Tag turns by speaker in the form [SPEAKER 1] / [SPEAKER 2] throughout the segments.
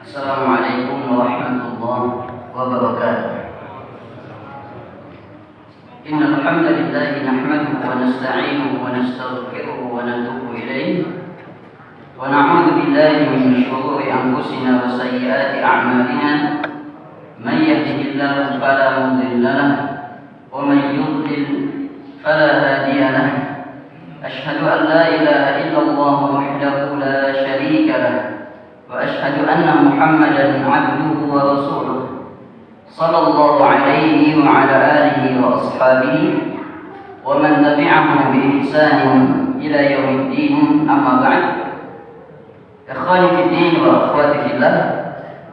[SPEAKER 1] Assalamualaikum warahmatullahi wabarakatuh. Innal hamdalillah nahmaduhu wa nasta'inuhu wa nastaghfiruhu wa natubu ilayh wa na'udzu billahi min shururi anfusina wa sayyiati a'malina. Man yahdihillahu fala mudilla lahu wa man yudlil fala hadiya lahu. Ashhadu an la ilaha illallah wahdahu la syarika lahu وأشهد أن محمدا عبده ورسوله صلى الله عليه وعلى آله وأصحابه ومن تبعهم بإحسان إلى يوم الدين. أما بعد. Ikhwani fi din wa akhwati fillah,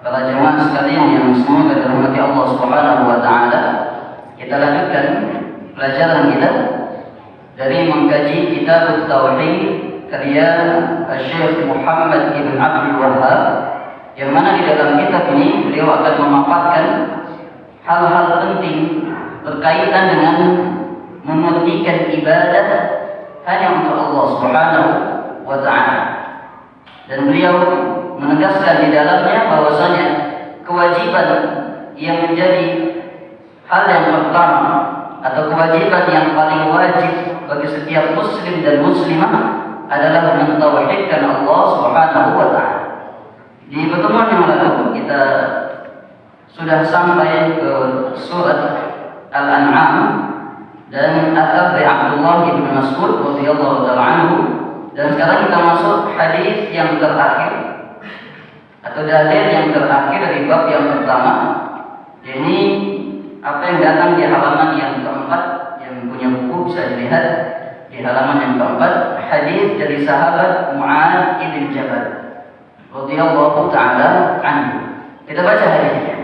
[SPEAKER 1] para jemaah sekalian yang semoga dirahmati Allah Subhanahu wa taala, kita lanjutkan pelajaran kita dari mengkaji kitab Tauhid karya Syekh Muhammad Ibn Abdul Wahhab, yang mana di dalam kitab ini beliau akan memaparkan hal-hal penting berkaitan dengan memurnikan ibadah hanya untuk Allah Subhanahu wa taala. Dan beliau menegaskan di dalamnya bahwasanya kewajiban yang menjadi hal yang pertama atau kewajiban yang paling wajib bagi setiap muslim dan muslimah adalah mentauhidkan Allah Subhanahu wa taala. Di pertemuan yang lalu kita sudah sampai ke surat Al-An'am dan athar dari Abdullah bin Mas'ud radhiyallahu taala anhu, dan sekarang kita masuk hadis yang terakhir atau dalil yang terakhir dari bab yang pertama. Ini apa yang datang di halaman yang keempat, yang punya buku bisa dilihat di halaman yang keempat, hadis dari sahabat Mu'adz bin Jabal radhiyallahu taala anhu. Kita baca hadisnya.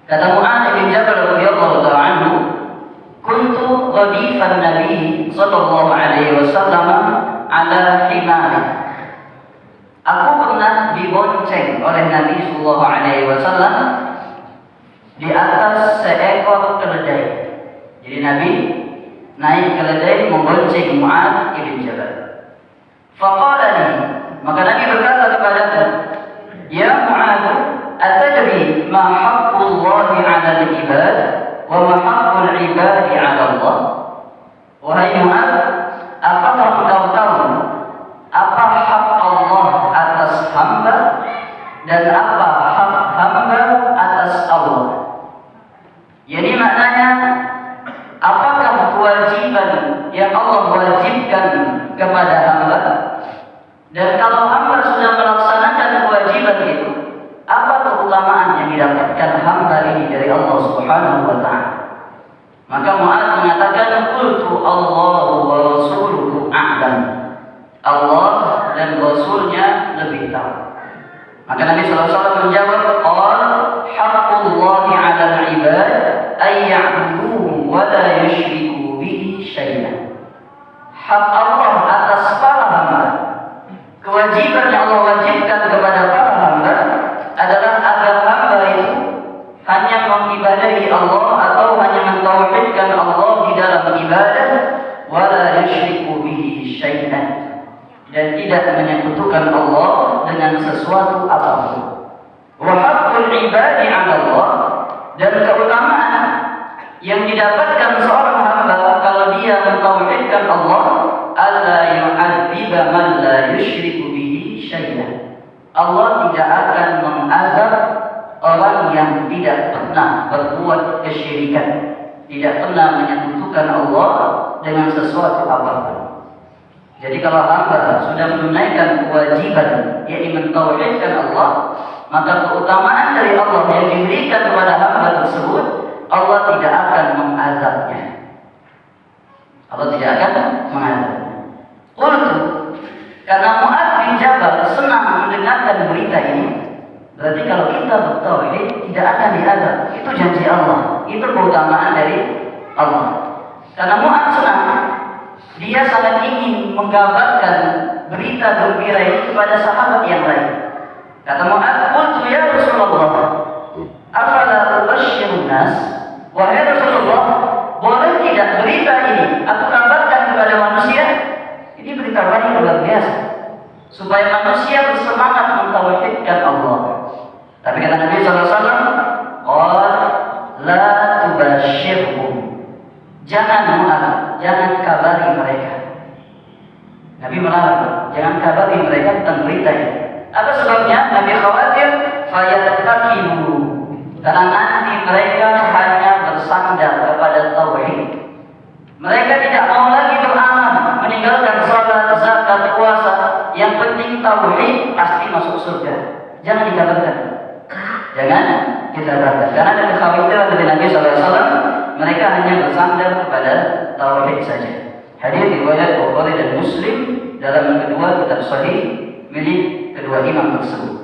[SPEAKER 1] Kata Mu'adz bin Jabal radhiyallahu taala anhu, "Kuntu radifan Nabi sallallahu alaihi wasallam ala himari." Aku pernah dibonceng oleh Nabi sallallahu alaihi wasallam di atas seekor keledai. Jadi Nabi naik keledai membonceng Mu'adz bin Jabal. Faqala li, maka Nabi berkata kepadaku, "Ya Mu'adz, atadri ma haqqullahi 'ala al-ibad wa ma haqqul 'ibadi 'ala Allah?" Wahai Mu'adz, apakah engkau tahu apa hak Allah atas hamba dan apa hak hamba atas Allah? Yani maknanya, apakah kewajiban yang Allah wajibkan kepada hamba, dan kalau hamba sudah melaksanakan kewajiban itu, apa keutamaan yang didapatkan hamba ini dari Allah Subhanahu wa taala? Maka Mu'adz mengatakan, "Qultu Allahu wa rasuluhu a'lam." Allah dan Rasulnya lebih tahu. Maka Nabi SAW menjawab, "Qal haqqullahi 'alal 'ibad ay ya'buduhu wa la yusyriku bihi syai'an." Hak Allah atas para hamba, kewajiban yang Allah wajibkan kepada para hamba adalah agar hamba itu hanya mengibadahi Allah atau hanya mentauhidkan Allah di dalam ibadah, wa la yusyriku bihi syai'an, dan tidak menyekutukan Allah dengan sesuatu apapun. Wa haqqul ibadi 'ala Allah, dan keutamaan yang didapatkan seorang hamba kalau dia mentauhidkan Allah, alla yu'adziba man la yusyriku bihi syai'an. Allah tidak akan mengazab orang yang tidak pernah berbuat kesyirikan, tidak pernah menyekutukan Allah dengan sesuatu apapun. Jadi kalau hamba sudah menunaikan kewajiban, yaitu mentauhidkan Allah, maka keutamaan dari Allah yang diberikan kepada hamba tersebut, Allah tidak akan mengazabnya. Allah tidak akan mengazabnya. Qultu, karena Mu'adz bin Jabal senang mendengarkan berita ini, berarti kalau kita bertauhid tidak akan diazab. Itu janji Allah, itu keutamaan dari Allah. Karena Mu'adz senang, dia sangat ingin menggabarkan berita gembira ini kepada sahabat yang lain. Kata Mu'adz, "Qultu ya Rasulullah, afala ubashshirun nas?" Wahai Rasulullah, boleh tidak berita ini aku kabarkan kepada manusia? Ini berita baik luar biasa, supaya manusia bersemangat mentauhidkan Allah. Tapi kata Nabi SAW, la tubashirhum, jangan kabari mereka. Nabi melarang, jangan kabari mereka tentang berita ini. Apa sebabnya? Nabi khawatir fayattaqilu, karena nanti mereka hanya bersandar kepada tauhid. Mereka tidak mau lagi beramal, meninggalkan salat, zakat, puasa. Yang penting tauhid, pasti masuk surga. Jangan dikabarkan. Jangan dikabarkan. Karena ada kekhawatiran dari Nabi SAW, mereka hanya bersandar kepada tauhid saja. Hadis riwayat Bukhari dan Muslim dalam kedua kitab sahih milik kedua imam tersebut.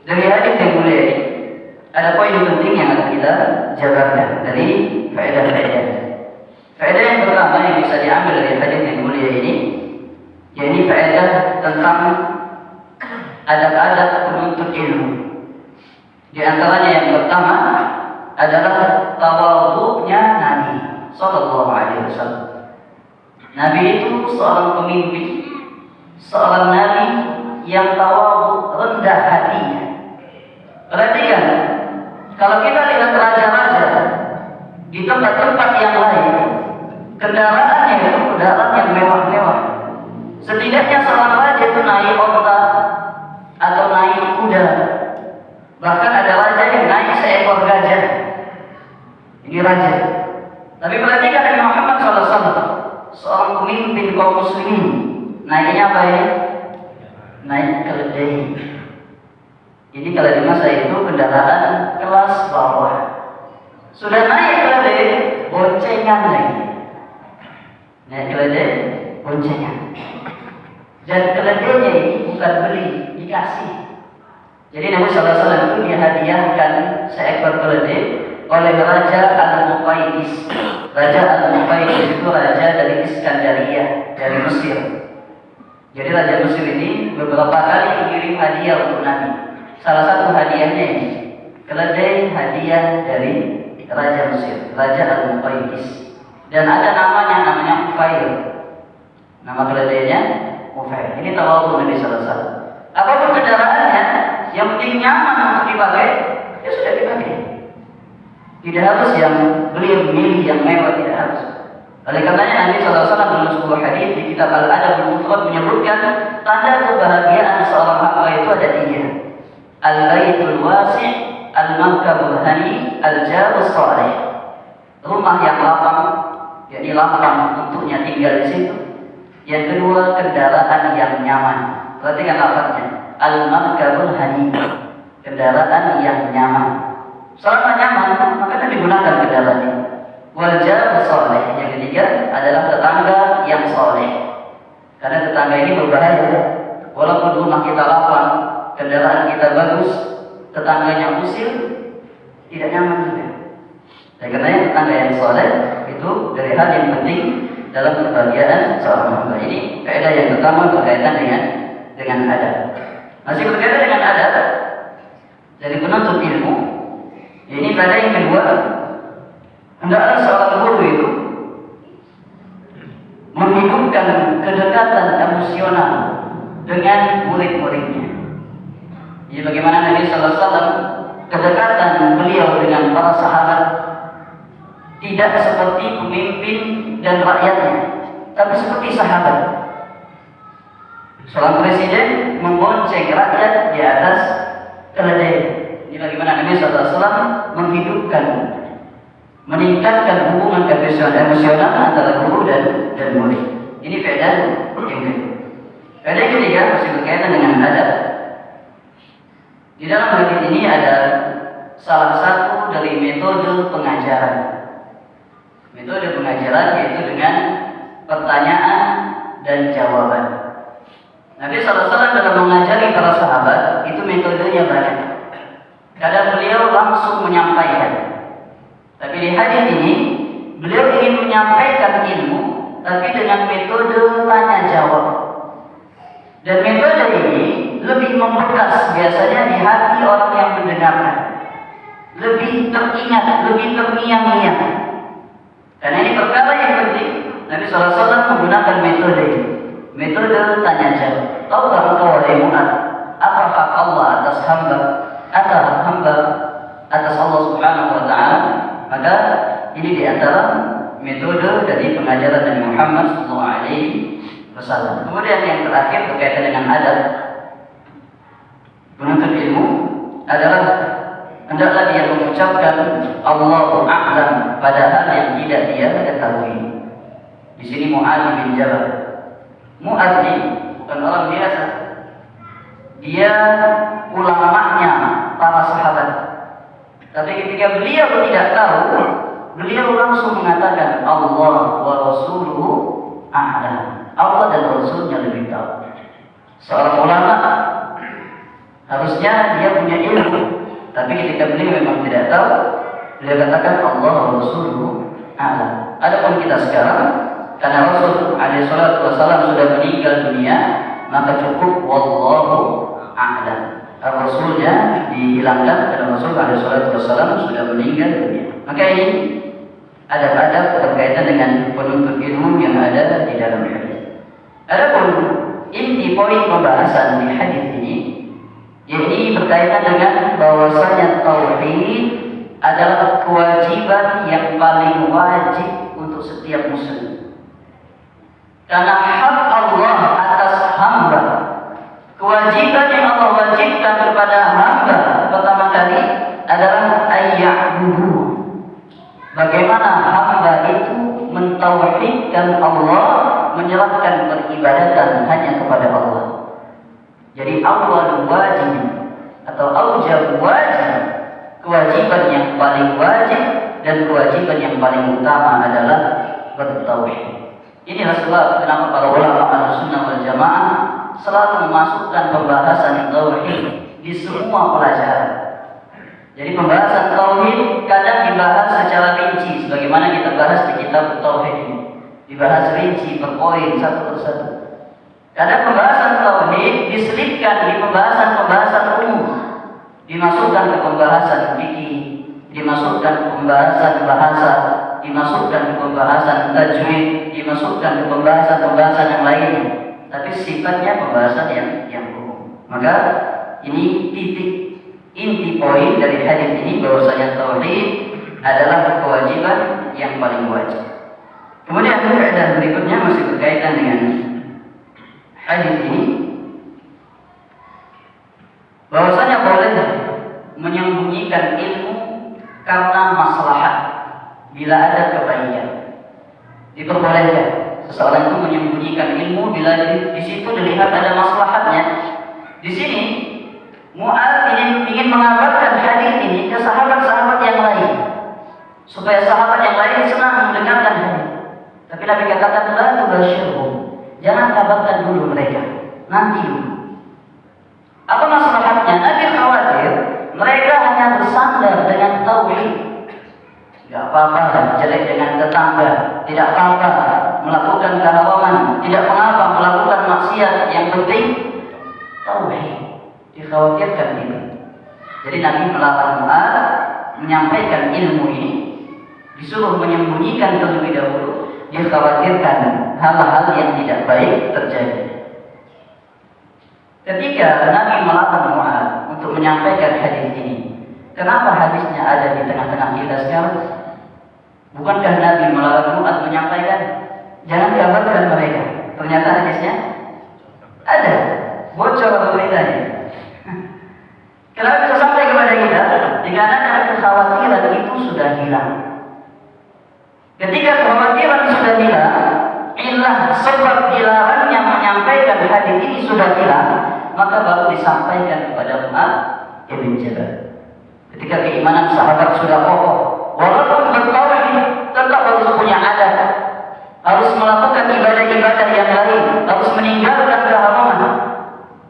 [SPEAKER 1] Dari hadis yang mulia ini, ada poin penting yang akan kita jabarkan dari faedah-faedah. Faedah yang pertama yang bisa diambil dari hadis yang mulia ini, yakni faedah tentang adab-adab penuntut ilmu. Di antaranya yang pertama adalah tawadhu'nya Nabi sallallahu alaihi wasallam. Nabi itu seorang pemimpin, seorang nabi yang tawadhu, rendah hatinya. Perhatikan, kalau kita lihat raja-raja di tempat-tempat yang lain, kendaraannya itu kendaraan yang mewah-mewah. Setidaknya seorang raja itu naik onta atau naik kuda. Bahkan ada raja yang naik seekor gajah. Ini raja. Tapi perhatikan Nabi Muhammad SAW, seorang pemimpin kaum muslimin, naiknya apa ini? Naik keledai. Ini kalau di masa itu kendaraan kelas bawah. Sudah naik keledai, boncengan lagi. Naik keledai, boncengan. Dan keledainya ini bukan beli, dikasih. Jadi Nabi SAW itu dihadiahkan seekor keledai oleh Raja Al-Muqayyis. Raja Al-Muqayyis itu raja dari Iskandaria, dari Mesir. Jadi Raja Mesir ini beberapa kali mengirim hadiah untuk Nabi. Salah satu hadiahnya ini keledai hadiah dari Raja Mesir, Raja Al-Muqayyis. Dan ada namanya Ufair. Nama keledainya Ufair. Ini tawadhu Nabi SAW. Apapun kendaraannya, yang penting nyaman untuk dipakai, ya sudah dipakai. Tidak harus yang beliau milih yang mewah, tidak harus. Oleh karenanya Nabi SAW dalam sebuah hadis di kitab Al-Adab Al-Mufrad menyebutkan tanda kebahagiaan seorang hamba itu ada 3. Al-Baitul Wasi', Al-Markabul Hani, Al-Jarus Salih. Rumah yang lapang, yakni lapang untuknya tinggal di situ. Yang kedua, kendaraan yang nyaman. Perhatikan lafaznya, Al-Markabul Hani, kendaraan yang nyaman. Selama nyaman, maka digunakan kendaraan ini. Wal-Jarus Salih, yang ketiga adalah tetangga yang saleh. Karena tetangga ini berbahaya. Walaupun rumah kita lapang, kendaraan kita bagus, tetangganya usil, tidak nyaman juga. Dan karena tetangga yang saleh itu dari hal yang penting dalam kebahagiaan seorang hamba. Ini faedah yang pertama berkaitan dengan adab. Masih berkaitan dengan adab dari penuntut ilmu. Ini faedah yang kedua, hendaklah seorang guru itu menghidupkan kedekatan emosional dengan murid-muridnya. Jadi bagaimana Nabi SAW kedekatan beliau dengan para sahabat tidak seperti pemimpin dan rakyatnya, tapi seperti sahabat. Seorang presiden membonceng rakyat di atas keledai. Ini bagaimana Nabi SAW menghidupkan, meningkatkan hubungan emosional antara guru dan murid. Ini faedah yang kedua. Faedah yang ketiga masih berkaitan dengan adab. Di dalam hadis ini ada salah satu dari metode pengajaran. Metode pengajaran yaitu dengan pertanyaan dan jawaban. Nabi SAW dalam mengajari para sahabat itu metodenya banyak. Kadang beliau langsung menyampaikan. Tapi di hadis ini beliau ingin menyampaikan ilmu, tapi dengan metode tanya jawab. Dan metode ini lebih membekas biasanya di hati orang yang mendengarkan. Lebih teringat, lebih terngiang-ngiang. Karena ini perkara yang penting. Nabi SAW menggunakan metode ini. Metode tanya jawab. Tahukah engkau wahai Mu'adz, apa hak Allah atas hamba? Atau antara metode dari pengajaran Nabi Muhammad SAW. Kemudian yang terakhir berkaitan dengan adab. Penuntut ilmu adalah hendaklah dia mengucapkan Allahu a'lam pada hal yang tidak dia ketahui. Di sini Mu'adz bin Jabal. Mu'adz ini bukan orang biasa. Dia ulamanya para sahabat. Tapi ketika beliau tidak tahu, beliau langsung mengatakan Allah wa rasuluhu a'lam. Allah dan Rasulnya lebih tahu. Seorang ulama harusnya dia punya ilmu, tapi ketika beliau memang tidak tahu, beliau katakan Allah wa rasuluhu a'lam. Adapun kita sekarang, karena Rasul alaihi salatu wasallam sudah meninggal dunia, maka cukup wallahu a'lam. Rasulnya dihilangkan karena Rasul alaihi salatu wasallam sudah meninggal dunia. Maka ini adab-adab berkaitan dengan penuntut ilmu yang ada di dalam hadis. Adapun inti poin pembahasan di hadis ini, yakni berkaitan dengan bahwasanya tauhid adalah kewajiban yang paling wajib untuk setiap muslim. Karena hak Allah atas hamba, kewajiban yang Allah wajibkan kepada hamba pertama kali adalah ayya'budu. Bagaimana hamba itu mentauhidkan Allah, menyerahkan peribadatan hanya kepada Allah. Jadi awal wajib atau aujab wajib, kewajiban yang paling wajib dan kewajiban yang paling utama adalah bertauhid. Inilah sebab kenapa para ulama Ahlussunnah wal Jamaah selalu memasukkan pembahasan tauhid di semua pelajaran. Jadi pembahasan tauhid kadang dibahas secara rinci, sebagaimana kita bahas di kitab tauhid ini, dibahas rinci per poin satu persatu. Kadang pembahasan tauhid diselipkan di pembahasan umum, dimasukkan ke pembahasan fikih, dimasukkan ke pembahasan bahasa, dimasukkan ke pembahasan tajwid, dimasukkan ke pembahasan yang lainnya. Tapi sifatnya pembahasan yang umum. Maka ini titik inti poin dari hadis ini, bahwasanya tauhid adalah kewajiban yang paling wajib. Kemudian kaidah berikutnya masih berkaitan dengan hadis ini, bahwasanya boleh menyembunyikan ilmu karena maslahat bila ada kebaikan. Diperbolehkan seseorang itu menyembunyikan ilmu bila di situ dilihat ada maslahatnya. Di sini Mu'adz ingin mengabarkan hadis ini ke sahabat-sahabat yang lain, supaya sahabat yang lain senang mendengarkan hadis. Tapi Nabi katakan la tubasyirhum, jangan kabarkan dulu mereka, nanti dulu. Apa masalahnya? Nabi khawatir mereka hanya bersandar dengan tauhid. Tidak apa-apa jelek dengan tetangga, tidak apa-apa melakukan keharaman, tidak mengapa melakukan maksiat, yang penting tauhid. Dikhawatirkan itu. Jadi Nabi melarang Mu'adz menyampaikan ilmu ini, disuruh menyembunyikan terlebih dahulu. Dikhawatirkan hal-hal yang tidak baik terjadi. Ketika Nabi melarang Mu'adz untuk menyampaikan hadis ini, kenapa hadisnya ada di tengah-tengah kita sekarang? Bukankah Nabi melarang Mu'adz menyampaikan? Jangan kabarkan mereka. Ternyata hadisnya ada, bocor beritanya. Kenapa bisa sampai kepada kita? Dikarenakan kekhawatiran itu sudah hilang. Ketika kekhawatiran sudah hilang, ilah sebab dilarangnya menyampaikan hadis ini sudah hilang, maka baru disampaikan kepada Mu'adz bin Jabal. Ketika keimanan sahabat sudah kokoh, walaupun bertauhid, tetap harus punya adat, harus melakukan ibadah-ibadah yang lain, harus meninggalkan keharaman.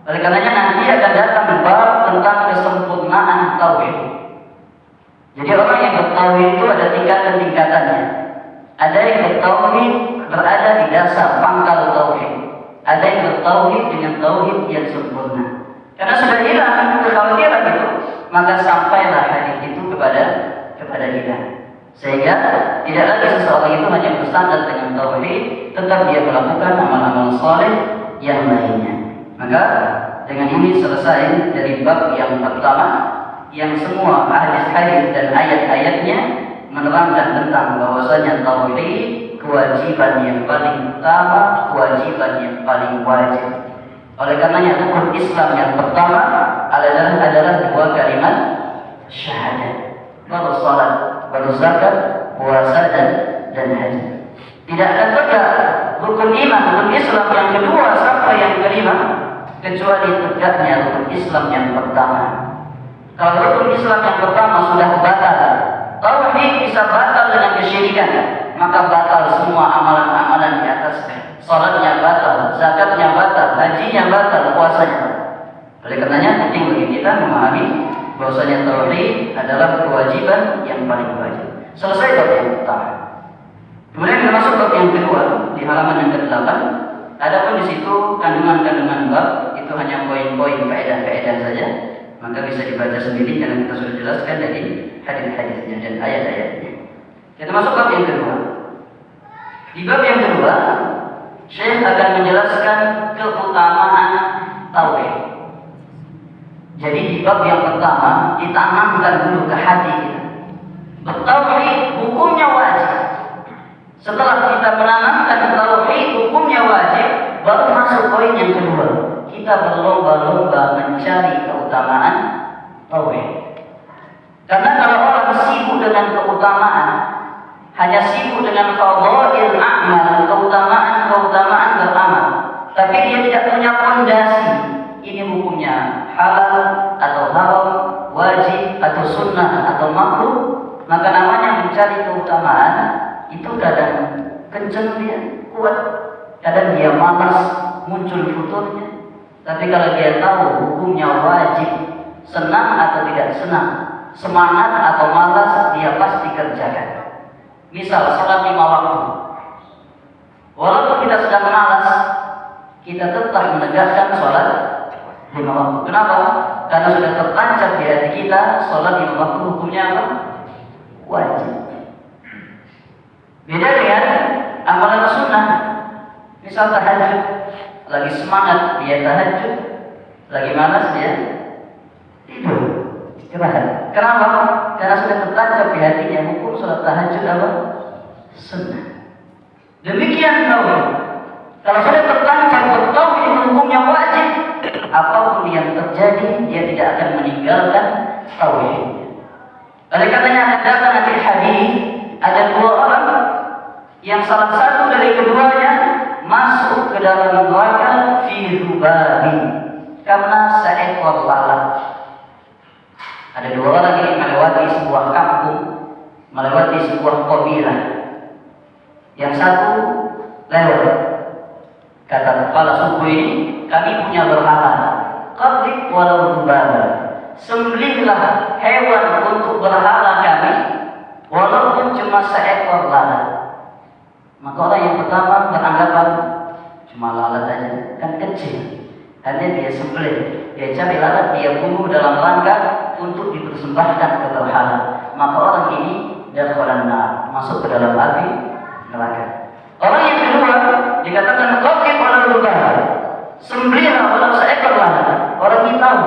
[SPEAKER 1] Oleh karenanya nanti akan datang bab tentang kesempurnaan tauhid. Jadi orang yang bertauhid itu ada tingkatan-tingkatannya. Ada yang bertauhid berada di dasar pangkal tauhid. Ada yang bertauhid dengan tauhid yang sempurna. Karena sudah hilang kekhawatiran itu, maka sampailah hadis itu kepada kita. Sehingga tidak lagi seseorang itu hanya bersandar dengan tauhid, tetap dia melakukan amal-amal saleh yang lainnya. Maka dengan ini selesai dari bab yang pertama, yang semua hadis-hadis dan ayat-ayatnya menerangkan tentang bahwasanya tauhid kewajiban yang paling utama, kewajiban yang paling wajib. Oleh karenanya rukun Islam yang pertama adalah dua kalimat syahadat, baru salat, baru zakat, puasa dan haji. Tidak akan tegak rukun iman, rukun Islam yang kedua sampai yang kelima kecuali tegaknya rukun Islam yang pertama. Kalau rukun Islam yang pertama sudah batal, tauhid bisa batal dengan kesyirikan, maka batal semua amalan-amalan di atasnya. Salatnya batal, zakatnya batal, hajinya batal, puasanya batal. Oleh karenanya penting bagi kita memahami bahwasanya tauhid adalah kewajiban yang paling wajib. Selesai bab yang pertama. Kemudian kita masuk bab yang kedua di halaman yang ke-8. Adapun di situ kandungan-kandungan bab itu hanya poin-poin faedah-faedah saja. Maka bisa dibaca sendiri karena kita sudah jelaskan dari hadis-hadisnya dan ayat-ayatnya. Kita masuk bab yang kedua. Di bab yang kedua, Syekh akan menjelaskan keutamaan tauhid. Jadi di bab yang pertama ditanamkan dulu ke hati kita. Bertauhid hukumnya wajib. Setelah kita menanamkan tauhid hukumnya wajib, baru masuk poin yang kedua. Kita berlomba-lomba mencari keutamaan tauhid. Karena kalau orang sibuk dengan keutamaan, hanya sibuk dengan fadhail a'mal, keutamaan beramal, tapi dia tidak punya pondasi. Ini hukumnya halal atau haram, wajib atau sunnah atau makruh, maka namanya mencari keutamaan itu kadang kenceng dia, kuat, kadang dia malas, muncul futurnya. Tapi kalau dia tahu hukumnya wajib, senang atau tidak senang, semangat atau malas, dia pasti kerjakan. Misal salat 5 waktu. Walaupun kita sedang malas, kita tetap menegakkan salat 5 waktu. Kenapa? Karena sudah tertancap di hati kita salat 5 waktu hukumnya apa? Wajib. Beda dengan amalan sunnah. Misal tahajud, lagi semangat dia tahajud, lagi malas dia tidur, istirahat. Kenapa? Karena sudah tertancap di hatinya hukum salat tahajud apa? Sunnah. Demikian tauhid. Kalau sudah tertancap bertauhid hukumnya wajib, apapun yang terjadi dia tidak akan meninggalkan tauhid. Oleh karenanya ada nanti hadis ada 2 orang yang salah satu dari keduanya masuk ke dalam neraka fi dhubabi karena seekor lalat. Ada 2 orang ini melewati sebuah kampung, melewati sebuah kabilah. Yang satu lewat, kata kepala suku ini, kami punya berhala, qadrib walau dhubaba, sembelihlah hewan untuk berhala kami walaupun cuma seekor lalat. Maka orang yang pertama beranggapan cuma lalat aja, kan kecil, hanya dia sembelih, dia cari lalat, dia bunuh dalam rangka untuk dipersembahkan ke berhala. Maka orang ini dakhalan nar, masuk ke dalam api neraka. Orang yang kedua dikatakan qadrib walau dhubaba, sembelihlah walau seekor lalat. Orang ini tahu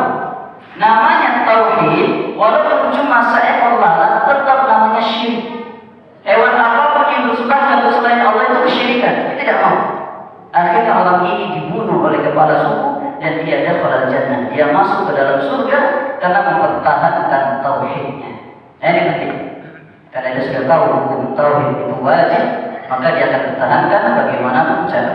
[SPEAKER 1] namanya tauhid, walaupun cuma seekor lalat tetap namanya syirik. Hewan apapun yang dipersembahkan selain Allah itu kesyirikan, dia tidak mau. Akhirnya orang ini dibunuh oleh kepala suku dan dia dakhala jannah, dia masuk ke dalam surga karena mempertahankan tauhidnya. Ini penting. Karena dia sudah tahu hukum tauhid itu wajib, maka dia akan pertahankan bagaimanapun cara.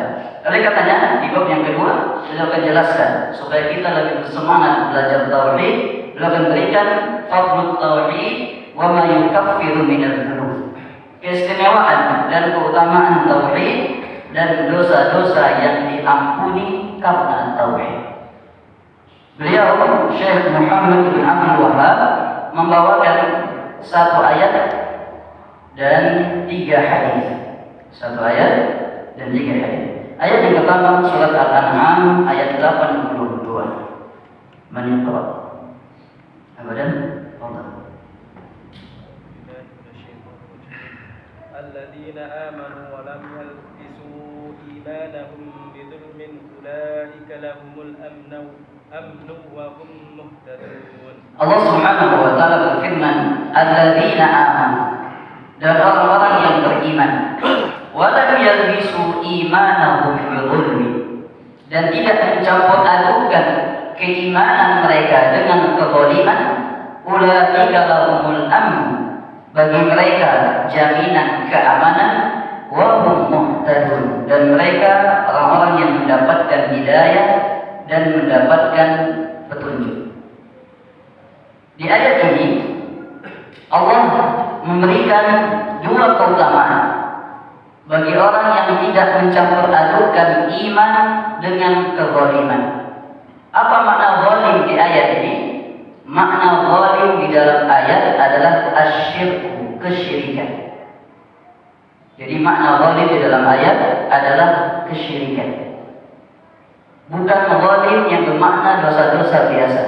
[SPEAKER 1] Oleh karenanya di bab yang kedua beliau akan jelaskan supaya kita lebih bersemangat belajar tauhid. Beliau akan berikan fadlut tauhid wa ma yukaffiru minadz dzunub, keistimewaan dan keutamaan tauhid dan dosa-dosa yang diampuni karena tauhid. Beliau Syekh Muhammad bin Abdul Wahab membawakan 1 ayat dan 3 hadis. 1 ayat dan 3 hadis. Ayat yang pertama surat Al-An'am ayat 82. Man yaqra? Abadan? Fadhal.
[SPEAKER 2] Alladzina amanu wa lam yalbisu imanahum bidzulmin ulaika lahumul amnu wa hum muhtadun.
[SPEAKER 1] Allah Subhanahu wa taala berfirman, alladzina amanu. dan orang-orang yang beriman. Walam yalbisu imanahum bidzulmi, dan tidak mencampur adukan keimanan mereka dengan kezaliman. Ulaika lahumul amn, bagi mereka jaminan keamanan. Wa hum muhtadun, dan mereka orang-orang yang mendapatkan hidayah dan mendapatkan petunjuk. Di ayat ini Allah memberikan dua keutamaan bagi orang yang tidak mencampur adukan iman dengan kezaliman. Apa makna zalim di ayat ini? Makna zalim di dalam ayat adalah asyirku, kesyirikan. Jadi makna zalim di dalam ayat adalah kesyirikan. Bukan zalim yang bermakna dosa-dosa biasa.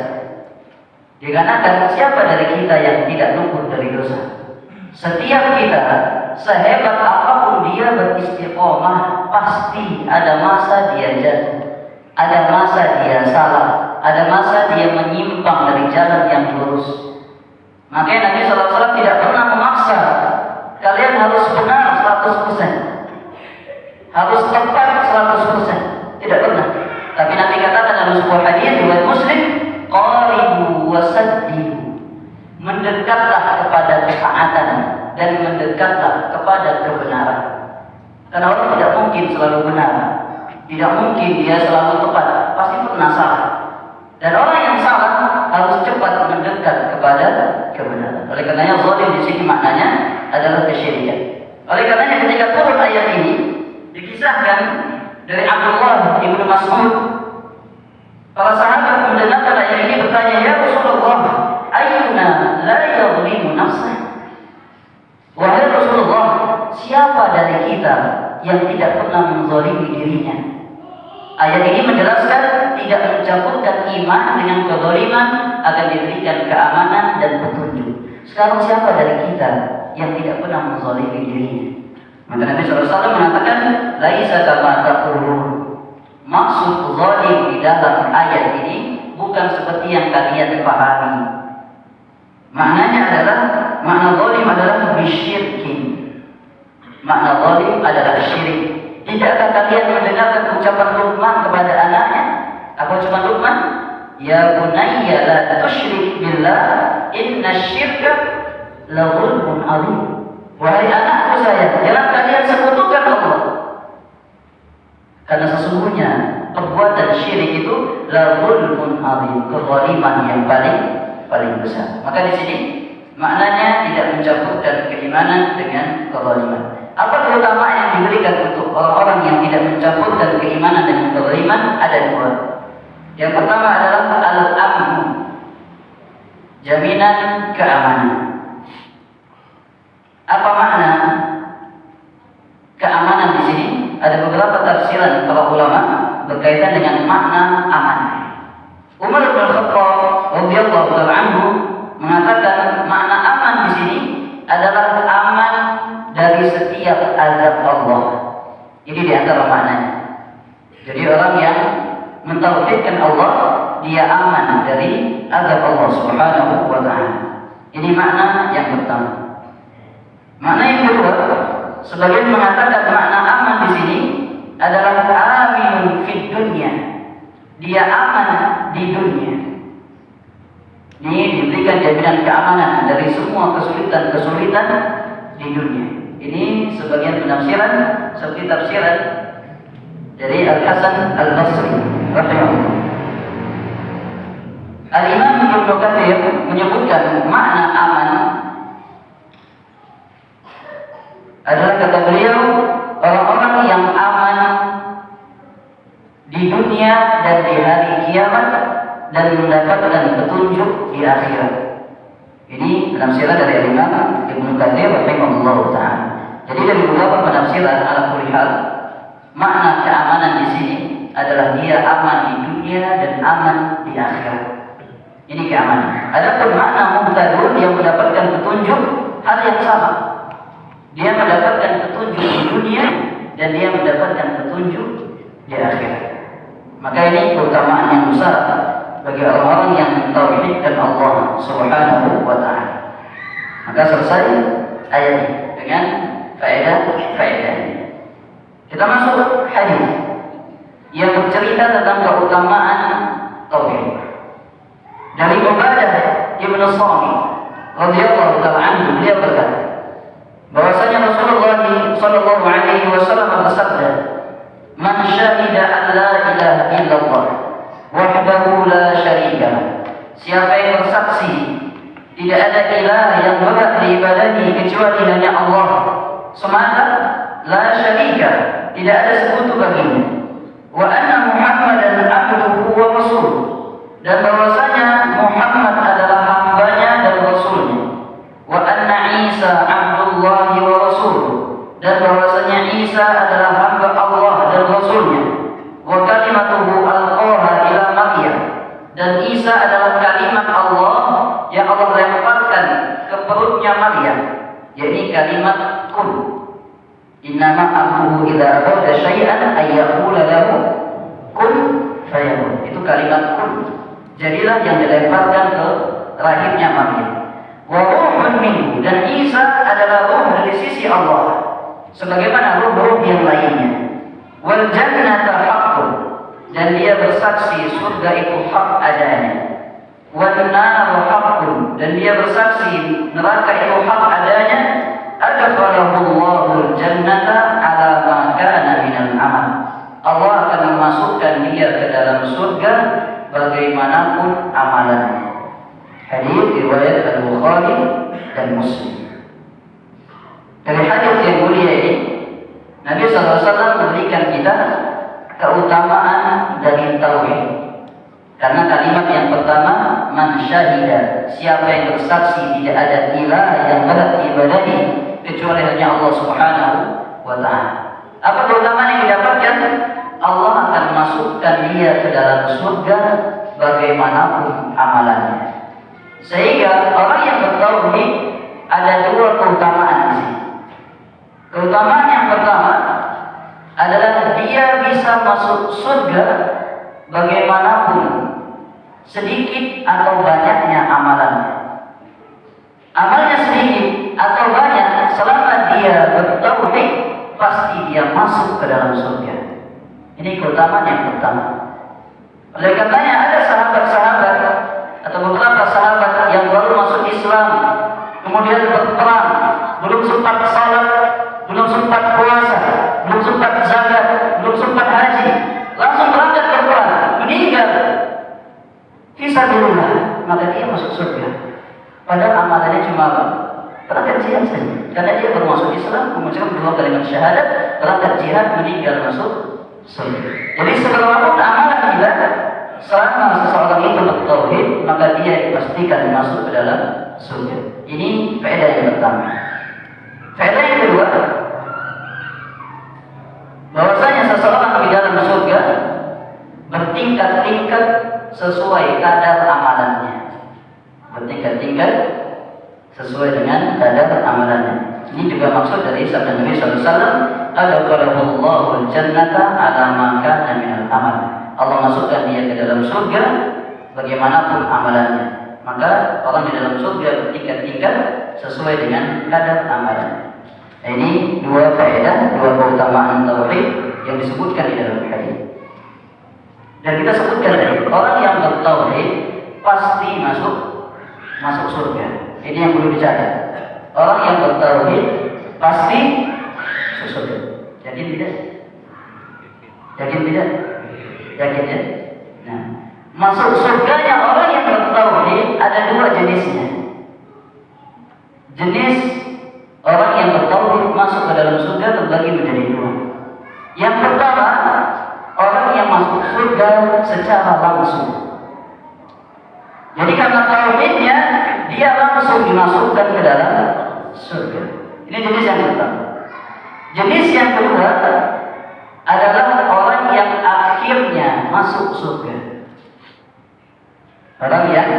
[SPEAKER 1] Dikarenakan siapa dari kita yang tidak luput dari dosa? Setiap kita, sehebat apapun dia beristiqomah, pasti ada masa dia jatuh, ada masa dia salah, ada masa dia menyimpang dari jalan yang lurus. Makanya Nabi SAW tidak pernah memaksa kalian harus benar 100%, harus tepat 100%, tidak pernah. Tapi Nabi katakan dalam sebuah hadis riwayat Muslim, qaribu wasaddidu, mendekatlah kepada ketaatan dan mendekatlah kepada kebenaran. Karena orang tidak mungkin selalu benar, tidak mungkin dia selalu tepat, pasti pernah salah. Dan orang yang salah harus cepat mendekat kepada kebenaran. Oleh karenanya zalim di sini maknanya adalah kesyirikan. Oleh karenanya ketika turun ayat ini dikisahkan dari Abdullah ibnu Mas'ud, para sahabat mendengarkan ayat ini bertanya, ya Rasulullah, ayyuna la yadhlimu nafsah? Wahai Rasulullah, siapa dari kita yang tidak pernah menzalimi dirinya? Ayat ini menjelaskan tidak mencampurkan iman dengan kezaliman akan diberikan keamanan dan petunjuk. Sekarang siapa dari kita yang tidak pernah menzalimi dirinya? Maka Nabi SAW mengatakan, laisa kama taqulun. Maksud zalim di dalam ayat ini bukan seperti yang kalian pahami. Maknanya adalah, makna zalim adalah bisyirkin. Makna zalim adalah syirik. Tidakkah kalian mendengarkan ucapan Luqman kepada anaknya? Apa ucapan Luqman? Ya bunayya la tusyrik billah, inna syirka la zulmun azim. Wahai anakku sayang, jangan kalian sekutukan Allah. Karena sesungguhnya perbuatan syirik itu la zulmun azim, kezaliman yang paling besar. Maka di sini maknanya tidak mencampurkan keimanan dengan kezaliman. Apa keutamaan yang diberikan untuk orang-orang yang tidak mencampurkan keimanan dengan kezaliman? Ada dua. Yang pertama adalah al-amn, jaminan keamanan. Apa makna keamanan di sini? Ada beberapa tafsiran para ulama berkaitan dengan makna aman. Umar bin Khattab radhiyallahu taala anhu mengatakan makna aman di sini adalah aman dari setiap azab Allah. Ini di antara maknanya. Jadi orang yang mentauhidkan Allah, dia aman dari azab Allah Subhanahu wa taala. Ini makna yang pertama. Makna yang kedua, sebagian mengatakan makna aman di sini adalah aminun fid dunya. Dia aman di dunia. Ini diberikan jaminan keamanan dari semua kesulitan-kesulitan di dunia. Ini sebagian penafsiran seperti tafsiran dari Al-Hasan Al-Basri rahimahullah. Al-Imam Ibnu Katsir menyebutkan makna aman adalah, kata beliau, orang-orang yang aman di dunia dan di hari kiamat dan mendapatkan petunjuk di akhirat. Ini penafsiran dari Imam Ibnu Katsir rahimahullah taala. Jadi dari beberapa penafsiran ala kulli hal, makna keamanan di sini adalah dia aman di dunia dan aman di akhirat. Ini keamanan. Adapun makna muhtadun yang mendapatkan petunjuk, hal yang sama. Dia mendapatkan petunjuk di dunia dan dia mendapatkan petunjuk di akhirat. Maka ini keutamaan yang besar bagi orang-orang yang mentauhidkan Allah Subhanahu wa taala. Maka selesai ayat ini. dengan faedah-faedahnya. Kita masuk hadis yang bercerita tentang keutamaan tauhid. Dari Ubadah Ibn Samit radhiyallahu ta'ala anhu, beliau berkata bahwasanya Rasulullah sallallahu alaihi wasallam bersabda, "Man syahida an la ilaha illallah wahdahu la syarika lah." Siapa yang bersaksi tidak ada ilah yang berhak diibadahi kecuali hanya Allah semata, la syarika, tidak ada sekutu baginya, wa anna Muhammadan abduhu wa rasuluh, dan bahwasanya Muhammad adalah hambanya dan rasulnya, wa anna Isa abdullahi wa rasuluh, dan bahwasanya Isa adalah hamba Allah dan rasulnya, wa kalimatuhu alqaha ila Maryam, dan Isa adalah kalimat Allah yang Allah lemparkan ke perutnya Maryam, yakni kalimat kun. Innama amruhu idza arada syai'an ay yaqula lahu kun fayakun. Itu kalimat kun. Jadilah yang dilemparkan ke rahimnya Maryam. Wa ruhun minhu, dan Isa adalah ruh dari sisi Allah sebagaimana ruh-ruh yang lainnya. Wal jannata haqqun, dan dia bersaksi surga itu hak adanya. Wan naru haqqun, dan dia bersaksi neraka itu hak adanya. Adkhalahullahu al-jannata ala ma kana minal amal. Allah akan memasukkan dia ke dalam surga bagaimanapun amalannya. Hadis riwayat Al-Bukhari dan Muslim. Dari hadis yang mulia ini, Nabi SAW memberikan kita keutamaan dari tauhid. Karena kalimat yang pertama, man syahida, siapa yang bersaksi tidak ada ilah yang berhak diibadahi kecuali hanya Allah Subhanahu wa ta'ala. Apa keutamaan yang didapatkan? Allah akan masukkan dia ke dalam surga bagaimanapun amalannya. Sehingga orang yang bertauhid ada dua keutamaan di sini. Keutamaan yang pertama adalah dia bisa masuk surga bagaimanapun sedikit atau banyaknya amalannya. Amalnya sedikit atau banyak, selama dia bertauhid pasti dia masuk ke dalam surga. Ini keutamaan yang pertama. Oleh karenanya ada sahabat-sahabat atau beberapa sahabat yang baru masuk Islam, kemudian berperang, belum sempat salat, belum sempat puasa, belum sempat zakat, belum sempat haji, langsung berangkat berperang, meninggal fisabilillah, maka dia masuk surga. Padahal amalannya cuma berangkat jihad saja. Karena dia baru masuk Islam, mengucapkan dua kalimat syahadat, berangkat jihad, meninggal masuk surga. Jadi seberapapun amalan kita, selama seseorang itu bertauhid, maka dia dipastikan masuk ke dalam surga. Ini faedah yang pertama. Faedah yang kedua, bahwasanya seseorang di dalam surga bertingkat-tingkat sesuai kadar amalannya. Bertingkat-tingkat sesuai dengan kadar amalannya. Ini juga maksud dari sabda Nabi sallallahu alaihi wasallam, "Adkhalahullahu al-jannata ala ma kana minal amal." Allah masukkan dia ke dalam surga bagaimanapun amalannya. Maka orang di dalam surga bertingkat-tingkat sesuai dengan kadar amalannya. Ini dua faedah, dua keutamaan tauhid yang disebutkan di dalam hadis. Dan kita sebutkan tadi, orang yang bertauhid pasti masuk surga. Ini yang perlu dicatat. Orang yang bertauhid pasti masuk surga. Yakin tidak? Yakin tidak? Yakin ya? Nah, masuk surganya orang yang bertauhid ada dua jenisnya. Jenis orang yang bertauhid masuk ke dalam surga terbagi menjadi dua. Yang pertama, orang yang masuk surga secara langsung. Jadi karena tauhidnya, dia langsung dimasukkan ke dalam surga. Ini jenis yang pertama. Jenis yang kedua adalah orang yang akhirnya masuk surga. Orang yang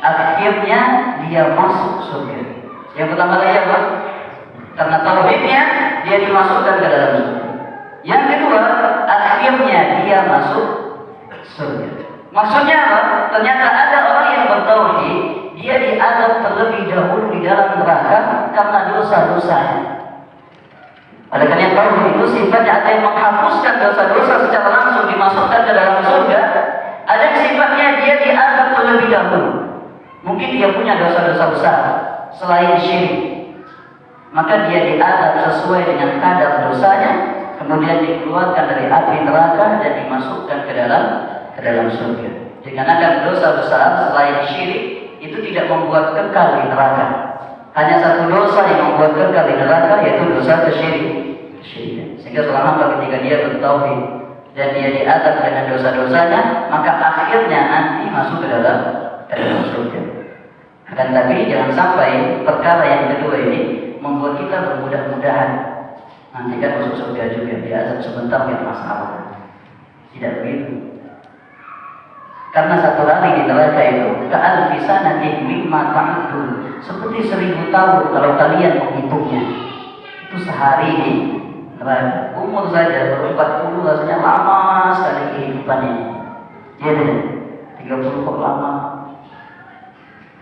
[SPEAKER 1] akhirnya dia masuk surga. Yang pertama tadi apa? Karena tauhidnya dia dimasukkan ke dalam surga. Yang kedua, akhirnya dia masuk surga. Maksudnya apa? Ternyata ada orang yang bertauhid, dia diazab terlebih dahulu di dalam neraka karena dosa-dosanya. Oleh karena tauhid itu sifatnya ada yang menghapuskan dosa-dosa secara langsung dimasukkan ke dalam surga, ada yang sifatnya dia diadab terlebih dahulu. Mungkin dia punya dosa-dosa besar selain syirik, maka dia diadab sesuai dengan kadar dosanya, kemudian dikeluarkan dari api neraka dan dimasukkan ke dalam surga. Dikarenakan dosa besar selain syirik itu tidak membuat kekal di neraka. Hanya satu dosa yang membuat kekal di neraka, yaitu dosa kesyirikan. Sehingga seorang hamba ketika dia bertauhid dan dia diadab dengan dosa-dosanya, maka akhirnya nanti masuk ke dalam surga. Akan tapi jangan sampai perkara yang kedua ini membuat kita bermudah-mudahan nanti kan masuk surga juga, diazab sebentar tidak masalah. Tidak begitu. Karena satu hari di neraka itu ka'alfi sanatin mimma ta'udun, seperti 1000 tahun kalau kalian menghitungnya. Itu sehari di neraka. Umur saja baru 40 rasanya lama sekali kehidupan ini. Jadi 30 kok lama.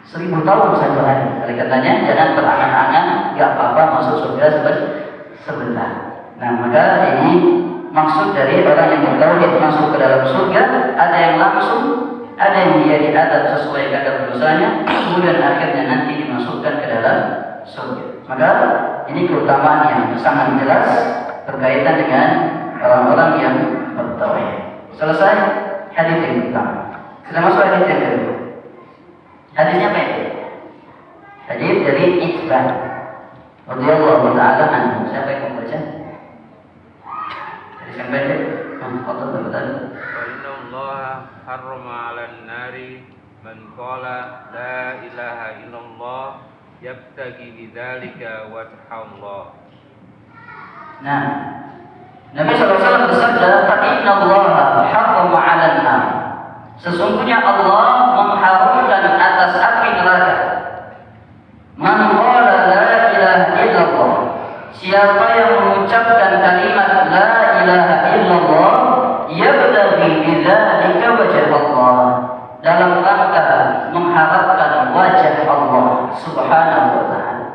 [SPEAKER 1] 1000 tahun satu hari. Oleh karenanya jangan berangan-angan, gak apa-apa masuk surga sebentar. Nah, maka ini maksud dari orang yang bertauhid masuk ke dalam surga, ada yang langsung, ada yang dia diadab sesuai kadar dosanya, kemudian akhirnya nanti dimasukkan ke dalam surga. Maka ini keutamaan yang sangat jelas berkaitan dengan orang-orang yang bertauhid. Selesai hadis yang pertama. Kita masuk hadis yang kedua. Hadisnya apa itu? Hadis dari Iqbal radhiyallahu ta'ala anhu. Siapa yang membaca? Hadis yang pendek. Inna
[SPEAKER 2] Allah harrama 'alan nari man qala la ilaha illallah yabtaghi bidzalika wajha Allah.
[SPEAKER 1] Nah, Nabi SAW bersabda, "Fa inna Allah harrama 'alan nar." Sesungguhnya Allah mengharamkan atas api neraka. Man qala la ilaha illallah, siapa yang mengucapkan kalimat la ilaha illallah yabtaghi bidzalika wajha Allah, dalam rangka mengharapkan wajah Allah Subhanahu wa ta'ala.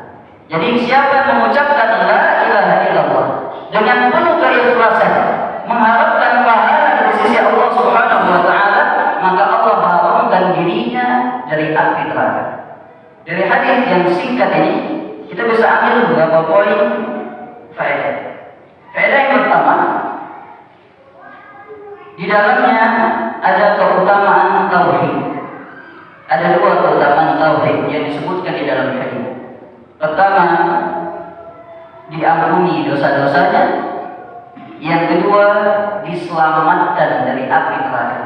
[SPEAKER 1] Jadi siapa yang mengucapkan la ilaha illallah dengan penuh keikhlasan, mengharapkan pahala dari sisi Allah Subhanahu wa ta'ala, maka Allah haramkan dirinya dari api neraka. Dari hadis yang singkat ini kita bisa ambil beberapa poin faedah. Faedah yang pertama, di dalamnya ada keutamaan tauhid. Ada 2 keutamaan tauhid yang disebutkan di dalam hadis. Pertama, diampuni dosa-dosanya. Yang kedua, diselamatkan dari api neraka.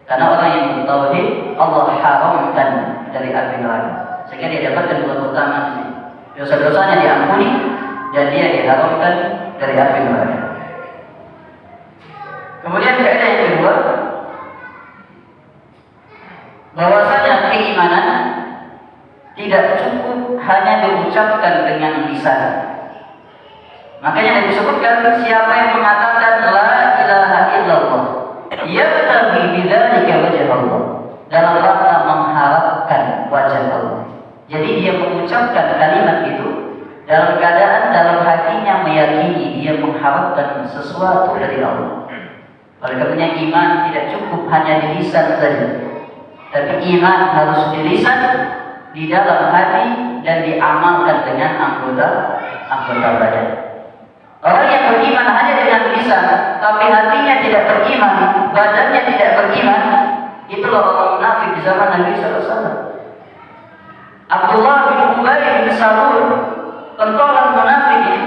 [SPEAKER 1] Karena orang yang bertauhid Allah haramkan dari api neraka. Sehingga dia dapatkan 2 keutamaan di sini. Dosa-dosanya diampuni dan dia diharamkan dari api neraka. Kemudian faedah yang kedua, bahwasanya keimanan tidak cukup hanya diucapkan dengan lisan. Makanya disebutkan siapa yang mengatakan la ilaha illallah yabtaghi bidzalika wajha Allah, dalam rangka mengharapkan wajah Allah. Jadi dia mengucapkan kalimat itu dalam keadaan dalam hatinya meyakini dia mengharapkan sesuatu dari Allah. Oleh karenanya iman tidak cukup hanya di lisan saja, tapi iman harus di lisan, di dalam hati, dan diamalkan dengan anggota badan. Orang yang beriman hanya dengan lisan, tapi hatinya tidak beriman, badannya tidak beriman, itulah orang munafik di zaman Nabi SAW. Abdullah bin Ubay bin Salul, pentolan munafik ini,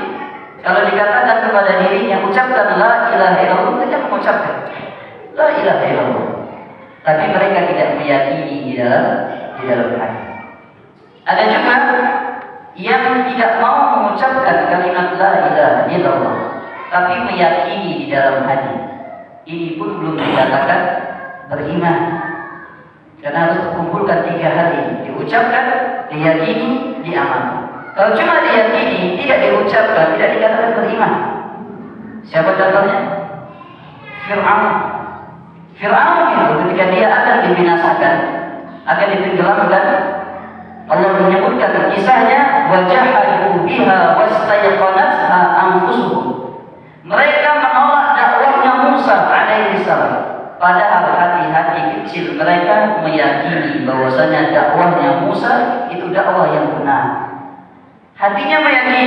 [SPEAKER 1] kalau dikatakan kepada dirinya ucapkan la ilaha illallah, mereka mengucapkan la ilaha illallah, tapi mereka tidak meyakini di dalam hati. Ada juga yang tidak mau mengucapkan kalimat la ilaha illallah, tapi meyakini di dalam hati. Ini pun belum dikatakan beriman, karena harus terkumpulkan 3 hal ini: diucapkan, diyakini, diamalkan. Kalau cuma diyakini, tidak diucapkan, tidak dikatakan beriman. Siapa contohnya? Fir'aun. Fir'aun itu ketika dia akan dibinasakan, akan ditenggelamkan, Allah menyebutkan kisahnya, wajahadu biha wastayqanatha anfusuhum. Mereka menolak dakwahnya Musa alaihi salam. Padahal hati-hati kecil mereka meyakini bahwasanya dakwahnya Musa itu dakwah yang benar. Hatinya meyakini,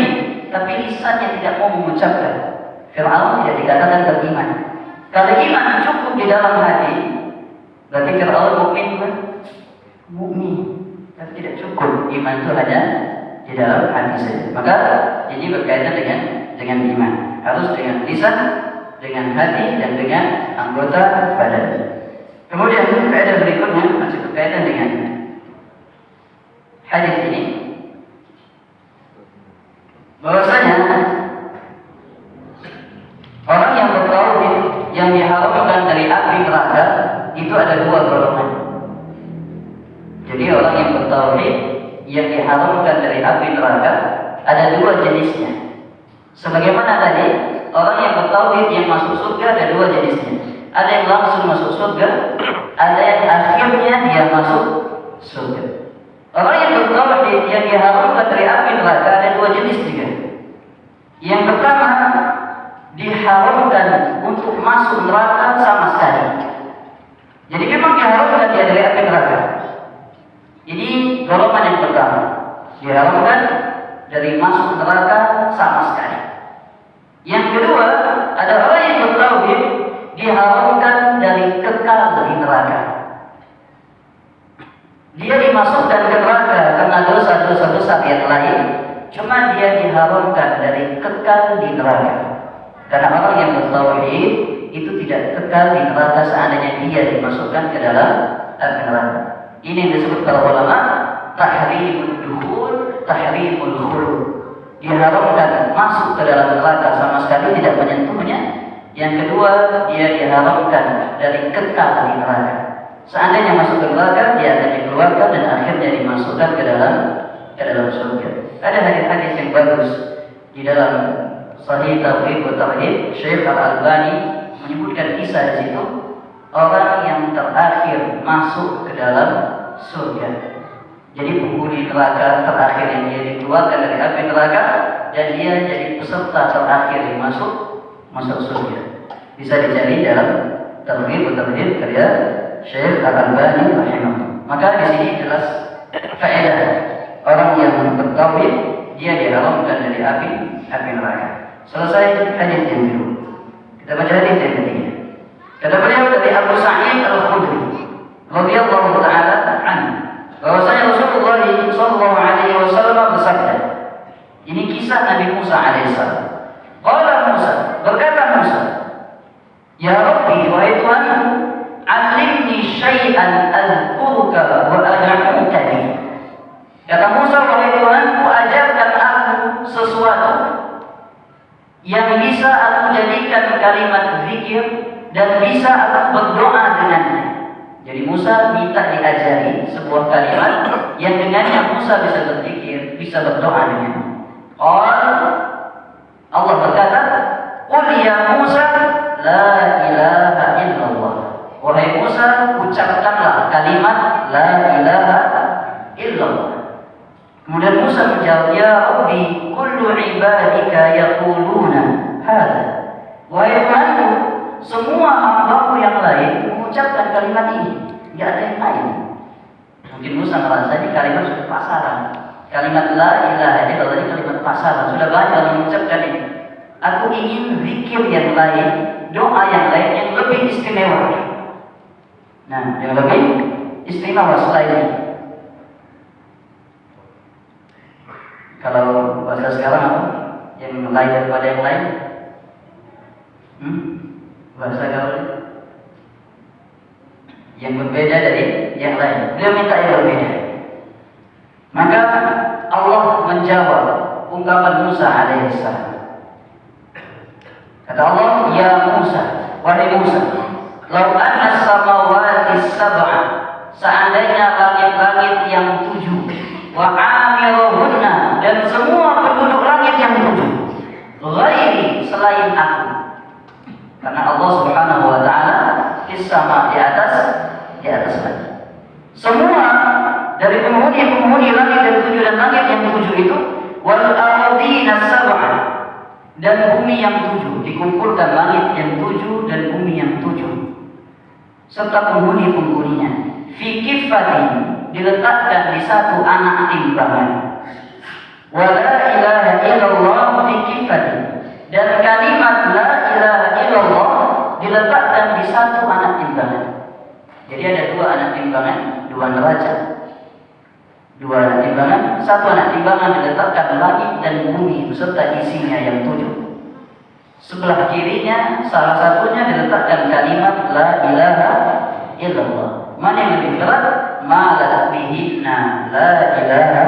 [SPEAKER 1] tapi lisannya tidak mau mengucapkan. Fir'aun tidak dikatakan beriman. Kalau iman cukup di dalam hati, berarti Fir'aun mukmin bukan? Mukmin. Tapi tidak cukup, iman itu hanya di dalam hati saja. Maka ini berkaitan dengan iman. Harus dengan lisan, dengan hati, dan dengan anggota badan. Kemudian faedah berikutnya masih berkaitan dengan hadis ini, bahwasanya orang yang bertauhid yang diharamkan dari api neraka itu ada dua golongan. Jadi orang yang bertauhid yang diharamkan dari api neraka ada dua jenisnya. Sebagaimana tadi, orang yang bertauhid yang masuk surga ada dua jenisnya. Ada yang langsung masuk surga, ada yang akhirnya dia masuk surga. Orang yang bertauhid yang diharamkan dari api neraka ada dua jenis juga. Yang pertama, diharamkan untuk masuk neraka sama sekali. Jadi memang diharamkan dia dari api neraka. Ini golongan yang pertama, diharamkan dari masuk neraka sama sekali. Yang kedua, ada orang yang bertauhid diharamkan dari kekal di neraka. Dia dimasukkan ke neraka karena dosa-dosa besar yang lain, cuma dia diharamkan dari kekal di neraka. Karena orang yang bertauhid itu tidak kekal di neraka seandainya dia dimasukkan ke dalam api neraka. Ini yang disebut para ulama tahrimul dukhul, tahrimul khulud. Diharamkan masuk ke dalam neraka sama sekali tidak menyentuhnya. Yang kedua, dia diharamkan dari kekal di neraka. Seandainya masuk ke neraka, dia akan dikeluarkan dan akhirnya dimasukkan ke dalam surga. Ada hadis-hadis yang bagus di dalam Sahih Tauhid wa Tarhib. Syekh Al-Albani menyebutkan kisah di situ orang yang terakhir masuk ke dalam surga. Jadi penghuni neraka terakhir yang dia dikeluarkan dari api neraka, dan dia jadi peserta terakhir yang masuk surga. Bisa dicari dalam Tarhib wa Tarhib karya Syekh Al-Albani rahimahullah. Maka di sini jelas faedah orang yang bertauhid dia diharamkan dari api neraka. Selesai hadis yang kedua. Kita baca hadis yang ketiga. Kata beliau dari Abu Sa'id Al-Khudri radhiyallahu taala anhu, bahwasanya Rasulullah sallallahu alaihi wasallam bersabda. Ini kisah Nabi Musa alaihissalam. Qala Musa, berkata Musa, "Ya Rabbi, wahai Tuhanku, 'allimni syai'an adhkuruka wa ad'uka bi." Kata Musa, wahai Tuhanku, ajarkan aku sesuatu yang bisa aku jadikan kalimat zikir dan bisa aku berdoa dengannya. Jadi Musa minta diajari sebuah kalimat yang dengannya Musa bisa berzikir, bisa berdoa dengannya. Allah berkata, "Qul ya Musa, la ilaha illallah." Wahai Musa, ucapkanlah kalimat la ilaha illallah. Kemudian Musa menjawab, "Ya Rabbi, kullu ibadika yaquluna hadha." Wahai Tuhanku, semua hamba-Mu yang lain mengucapkan kalimat ini, tidak ada yang lain. Mungkin Musa merasa ini kalimat sudah pasaran. Kalimat la ilaha illallah ini kalimat pasaran, sudah banyak orang mengucapkan ini. Aku ingin zikir yang lain, doa yang lain yang lebih istimewa. Nah, yang lebih istimewa selain ini. Kalau bahasa sekarang apa? Yang lain daripada yang lain? Bahasa gaul yang berbeda dari yang lain. Beliau minta yang berbeda. Maka Allah menjawab ungkapan Musa alaihissalam. Kata Allah, "Ya Musa, wahai Musa, lau anna samawati sab'a, seandainya langit-langit yang 7, wa amiruhunna, dan semua penduduk langit yang 7, ghairi, selain aku." Karena Allah Subhanahu wa taala sama di atas langit. Semua dari penghuni langit dan dan langit yang 7 itu, wal ardina sab'a, dan bumi yang 7, dikumpulkan langit yang 7 dan bumi yang 7 serta penghuni-penghuninya. Fi kiffatin, diletakkan di satu anak timbangan. Wa la ilaha illallah fi kiffatin, dan kalimat la ilaha illallah diletakkan di satu anak timbangan. Jadi ada 2 anak timbangan, 2 neraca. 2 anak timbangan, 1 anak timbangan diletakkan langit dan bumi beserta isinya yang 7. Sebelah kirinya salah satunya diletakkan kalimat la ilaha illallah. Mana yang lebih berat? Ma la bihinna la ilaha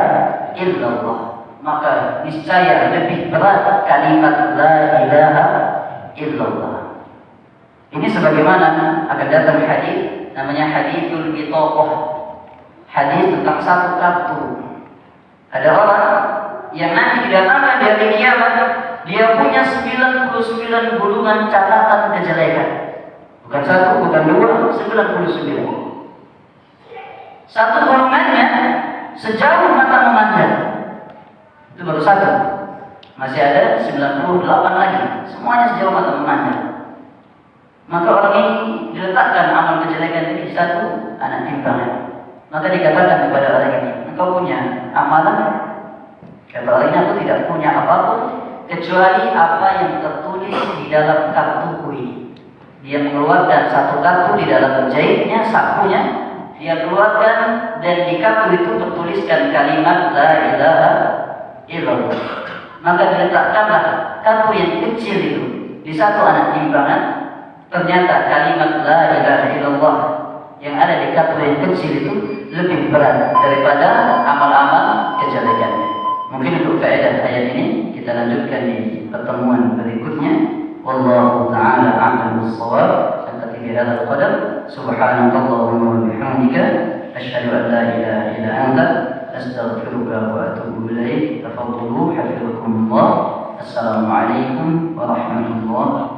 [SPEAKER 1] illallah. Maka niscaya lebih berat kalimat la ilaha illallah. Ini sebagaimana akan datang hadis namanya haditsul bitaqah. Hadis tentang satu kartu. Ada orang yang nanti didatangkan di hari kiamat, dia punya 99 gulungan catatan kejelekan. Bukan 1, bukan 2, 99. Satu gulungannya sejauh mata memandang. Itu baru 1. Masih ada 98 lagi. Semuanya sejauh mata memandang. Maka orang ini diletakkan amal kejelekan ini di satu anak timbangan. Maka dikatakan kepada orang ini, engkau punya amalan? Kata orang ini, aku tidak punya apapun kecuali apa yang tertulis di dalam kartuku ini. Dia mengeluarkan satu kartu di dalam jahitnya, sakunya. Dia keluarkan dan di kartu itu tertuliskan kalimat la ilaha illallah. Maka diletakkanlah kartu yang kecil itu di satu anak timbangan. Ternyata kalimat la ilaha illallah yang ada di kartu yang kecil itu lebih berat daripada amal-amal kejelekannya. Mungkin untuk faedah ayat ini kita lanjutkan di pertemuan berikutnya. Wallahu ta'ala a'lam bis-shawab. Sampai di hadal qadar. Subhanakallahumma wa bihamdika asyhadu an la ilaha illa anta astaghfiruka wa atubu ilaik. Tafadhalu hafizakumullah. Assalamualaikum warahmatullahi wabarakatuh.